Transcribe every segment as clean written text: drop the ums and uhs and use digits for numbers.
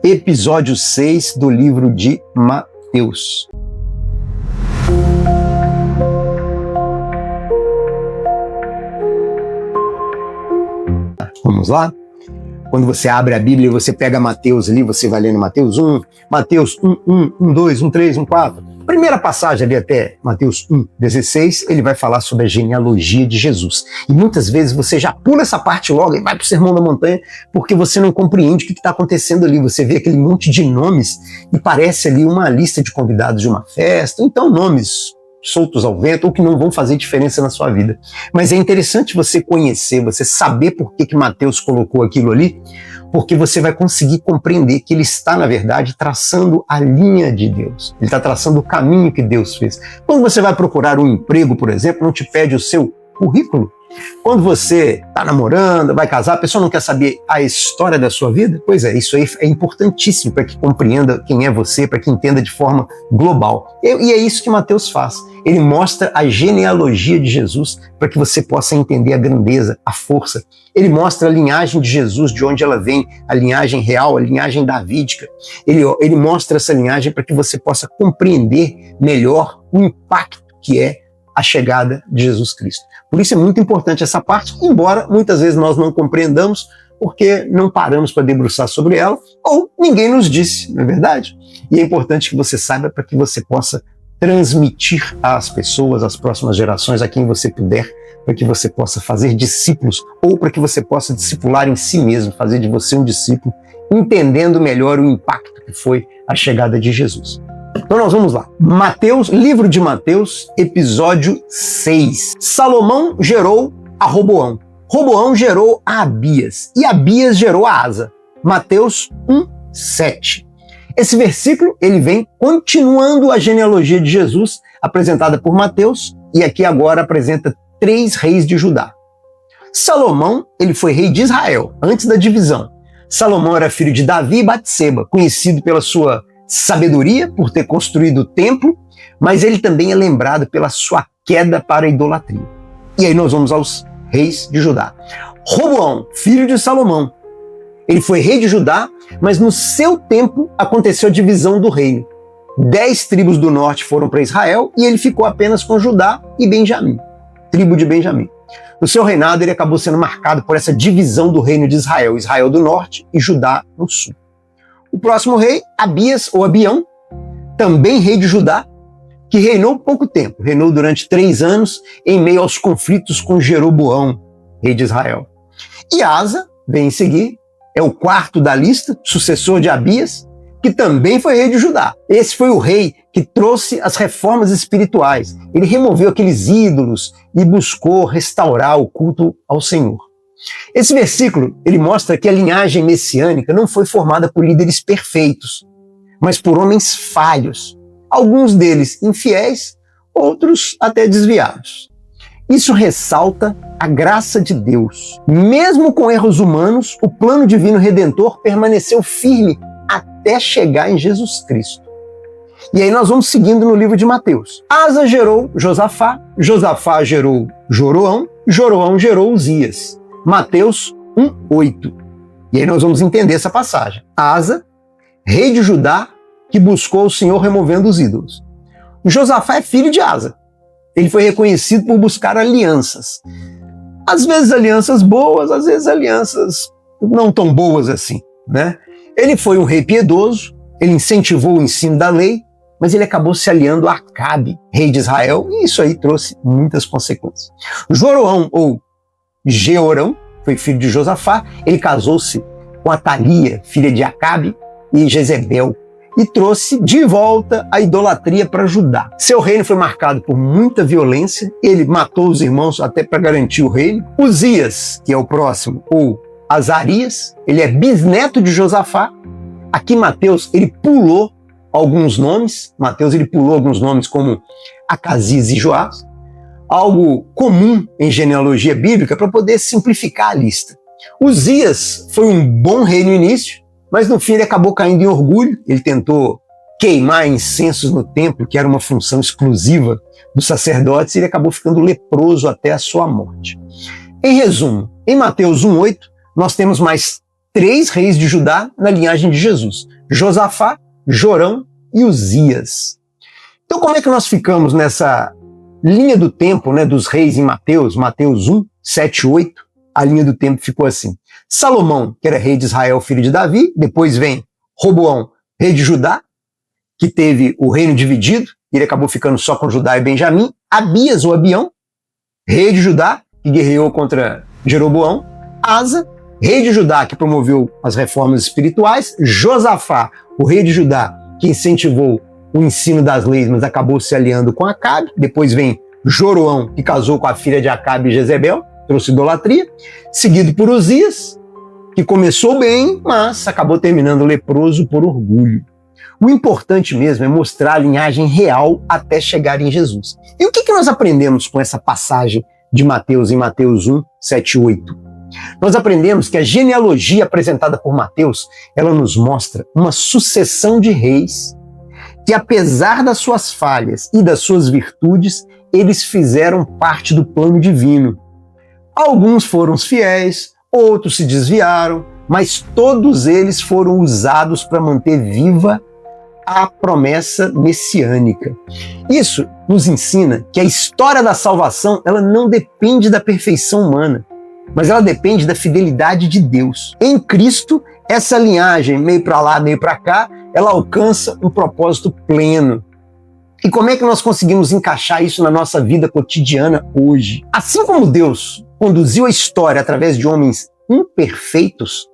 episódio 6 do livro de Mateus. Vamos lá? Quando você abre a Bíblia e você pega Mateus ali, você vai lendo Mateus 1, Mateus 1, 2, 3, 4. Primeira passagem ali até Mateus 1:16, ele vai falar sobre a genealogia de Jesus. E muitas vezes você já pula essa parte logo e vai para o Sermão da Montanha, porque você não compreende o que está acontecendo ali. Você vê aquele monte de nomes e parece ali uma lista de convidados de uma festa, então nomes soltos ao vento ou que não vão fazer diferença na sua vida. Mas é interessante você conhecer, você saber por que Mateus colocou aquilo ali, porque você vai conseguir compreender que ele está, na verdade, traçando a linha de Deus. Ele está traçando o caminho que Deus fez. Quando você vai procurar um emprego, por exemplo, não te pede o seu currículo. Quando você está namorando, vai casar, a pessoa não quer saber a história da sua vida? Pois é, isso aí é importantíssimo para que compreenda quem é você, para que entenda de forma global. E é isso que Mateus faz. Ele mostra a genealogia de Jesus para que você possa entender a grandeza, a força. Ele mostra a linhagem de Jesus, de onde ela vem, a linhagem real, a linhagem davídica. Ele mostra essa linhagem para que você possa compreender melhor o impacto que é a chegada de Jesus Cristo. Por isso é muito importante essa parte, embora muitas vezes nós não compreendamos, porque não paramos para debruçar sobre ela, ou ninguém nos disse, não é verdade? E é importante que você saiba para que você possa transmitir às pessoas, às próximas gerações, a quem você puder, para que você possa fazer discípulos, ou para que você possa discipular em si mesmo, fazer de você um discípulo, entendendo melhor o impacto que foi a chegada de Jesus. Então nós vamos lá. Mateus, livro de Mateus, episódio 6. Salomão gerou a Roboão. Roboão gerou a Abias. E Abias gerou a Asa. Mateus 1:7. Esse versículo, ele vem continuando a genealogia de Jesus, apresentada por Mateus, e aqui agora apresenta 3 reis de Judá. Salomão, ele foi rei de Israel, antes da divisão. Salomão era filho de Davi e Batseba, conhecido pela sua sabedoria, por ter construído o templo, mas ele também é lembrado pela sua queda para a idolatria. E aí nós vamos aos reis de Judá. Roboão, filho de Salomão, ele foi rei de Judá, mas no seu tempo aconteceu a divisão do reino. 10 tribos do norte foram para Israel e ele ficou apenas com Judá e Benjamim, tribo de Benjamim. No seu reinado ele acabou sendo marcado por essa divisão do reino de Israel, Israel do norte e Judá no sul. O próximo rei, Abias ou Abião, também rei de Judá, que reinou pouco tempo, reinou durante 3 anos em meio aos conflitos com Jeroboão, rei de Israel. E Asa, vem em seguir, é o quarto da lista, sucessor de Abias, que também foi rei de Judá. Esse foi o rei que trouxe as reformas espirituais. Ele removeu aqueles ídolos e buscou restaurar o culto ao Senhor. Esse versículo, ele mostra que a linhagem messiânica não foi formada por líderes perfeitos, mas por homens falhos, alguns deles infiéis, outros até desviados. Isso ressalta a graça de Deus. Mesmo com erros humanos, o plano divino redentor permaneceu firme até chegar em Jesus Cristo. E aí nós vamos seguindo no livro de Mateus. Asa gerou Josafá, Josafá gerou Joroão, Joroão gerou Uzias. Mateus 1:8. E aí nós vamos entender essa passagem. Asa, rei de Judá, que buscou o Senhor removendo os ídolos. Josafá é filho de Asa. Ele foi reconhecido por buscar alianças. Às vezes alianças boas, às vezes alianças não tão boas assim, né? Ele foi um rei piedoso, ele incentivou o ensino da lei, mas ele acabou se aliando a Acabe, rei de Israel, e isso aí trouxe muitas consequências. Joroão, ou Jeorão, foi filho de Josafá, ele casou-se com Atalia, filha de Acabe e Jezebel, e trouxe de volta a idolatria para Judá. Seu reino foi marcado por muita violência, ele matou os irmãos até para garantir o reino. Uzias, que é o próximo, ou Azarias, ele é bisneto de Josafá. Aqui Mateus, ele pulou alguns nomes, como Acasias e Joás, algo comum em genealogia bíblica para poder simplificar a lista. Uzias foi um bom rei no início, mas no fim ele acabou caindo em orgulho. Ele tentou queimar incensos no templo, que era uma função exclusiva dos sacerdotes, e ele acabou ficando leproso até a sua morte. Em resumo, em Mateus 1:8, nós temos mais 3 reis de Judá na linhagem de Jesus: Josafá, Jorão e Uzias. Então como é que nós ficamos nessa linha do tempo, né, dos reis em Mateus 1, 7, 8? A linha do tempo ficou assim: Salomão, que era rei de Israel, filho de Davi, depois vem Roboão, rei de Judá, que teve o reino dividido, ele acabou ficando só com Judá e Benjamim. Abias ou Abião, rei de Judá, que guerreou contra Jeroboão. Asa, rei de Judá, que promoveu as reformas espirituais. Josafá, o rei de Judá, que incentivou o ensino das leis, mas acabou se aliando com Acabe. Depois vem Joroão, que casou com a filha de Acabe e Jezebel, trouxe idolatria. Seguido por Uzias, que começou bem, mas acabou terminando leproso por orgulho. O importante mesmo é mostrar a linhagem real até chegar em Jesus. E o que nós aprendemos com essa passagem de Mateus em Mateus 1, 7 e 8? Nós aprendemos que a genealogia apresentada por Mateus, ela nos mostra uma sucessão de reis que, apesar das suas falhas e das suas virtudes, eles fizeram parte do plano divino. Alguns foram os fiéis, outros se desviaram, mas todos eles foram usados para manter viva a promessa messiânica. Isso nos ensina que a história da salvação, ela não depende da perfeição humana, mas ela depende da fidelidade de Deus. Em Cristo, essa linhagem, meio para lá, meio para cá, ela alcança um propósito pleno. E como é que nós conseguimos encaixar isso na nossa vida cotidiana hoje? Assim como Deus conduziu a história através de homens imperfeitos,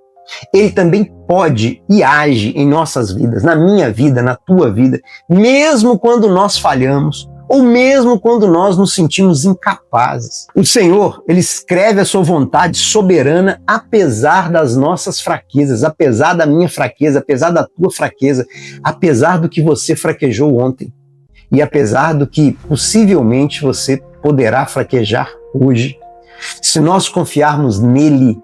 Ele também pode e age em nossas vidas, na minha vida, na tua vida, mesmo quando nós falhamos, ou mesmo quando nós nos sentimos incapazes. O Senhor, Ele escreve a sua vontade soberana apesar das nossas fraquezas, apesar da minha fraqueza, apesar da tua fraqueza, apesar do que você fraquejou ontem e apesar do que possivelmente você poderá fraquejar hoje. Se nós confiarmos nele,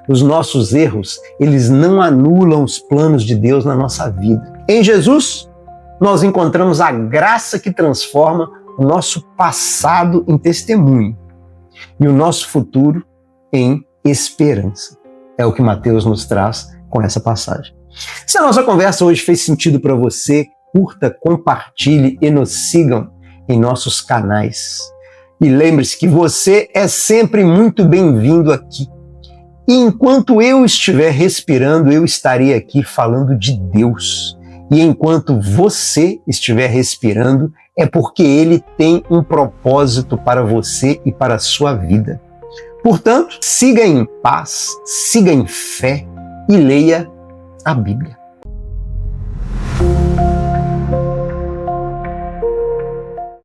os nossos erros, eles não anulam os planos de Deus na nossa vida. Em Jesus, nós encontramos a graça que transforma o nosso passado em testemunho e o nosso futuro em esperança. É o que Mateus nos traz com essa passagem. Se a nossa conversa hoje fez sentido para você, curta, compartilhe e nos sigam em nossos canais. E lembre-se que você é sempre muito bem-vindo aqui. E enquanto eu estiver respirando, eu estarei aqui falando de Deus. E enquanto você estiver respirando, é porque Ele tem um propósito para você e para a sua vida. Portanto, siga em paz, siga em fé e leia a Bíblia.